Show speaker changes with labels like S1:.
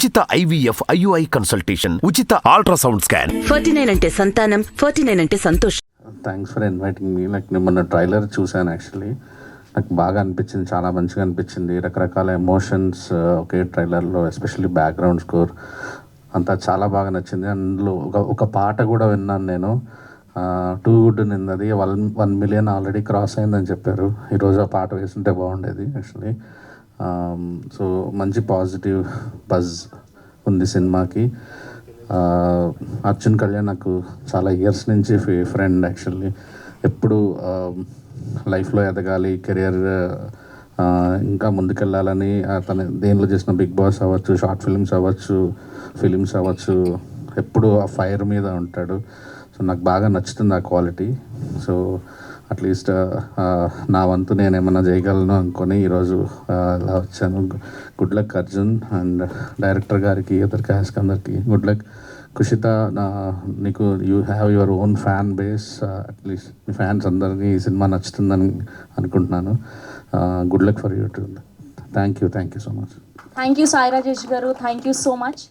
S1: ఉచిత IVF IUI consultation, ఉచిత ultrasound scan.
S2: 49 అంటే సంతానం, 49 అంటే సంతోషం.
S3: Thanks for inviting me. Like నేను మొన్న ట్రైలర్ చూశాను. యాక్చువల్లీ నాకు బాగా అనిపించింది, చాలా మంచిగా అనిపించింది. రకరకాల ఎమోషన్స్ ఒకే ట్రైలర్లో, ఎస్పెషల్లీ బ్యాక్గ్రౌండ్ స్కోర్ అంతా చాలా బాగా నచ్చింది. అందులో ఒక పాట కూడా విన్నాను నేను, టూ గుడ్ నిన్నది 1 మిలియన్ ఆల్రెడీ క్రాస్ అయిందని చెప్పారు. ఈరోజు ఆ పాట వేస్తుంటే బాగుండేది యాక్చువల్లీ. సో మంచి పాజిటివ్ బజ్ ఉంది సినిమాకి. అర్జున్ కళ్యాణ్ నాకు చాలా ఇయర్స్ నుంచి ఫ్రెండ్. యాక్చువల్లీ ఎప్పుడు లైఫ్లో ఎదగాలి, కెరియర్ ఇంకా ముందుకెళ్ళాలని తను దేనిలో చేసిన బిగ్ బాస్ అవ్వచ్చు, షార్ట్ ఫిలిమ్స్ అవ్వచ్చు, ఎప్పుడు ఆ ఫైర్ మీద ఉంటాడు. సో నాకు బాగా నచ్చుతుంది ఆ క్వాలిటీ. సో అట్లీస్ట్ నా వంతు నేను ఏమన్నా చేయగలను అనుకొని ఈరోజు ఇలా వచ్చాను. Good luck Arjun and director గారికి, అదర్ క్యాస్ట్ అందరికి గుడ్ లక్. కుషిత, నీకు you have your own fan base. At least me fans అందరికీ ఈ సినిమా నచ్చుతుందని అనుకుంటున్నాను. Good luck for you to. Thank you so much.
S4: Thank you Sai Rajesh గారు, థ్యాంక్ యూ సో మచ్.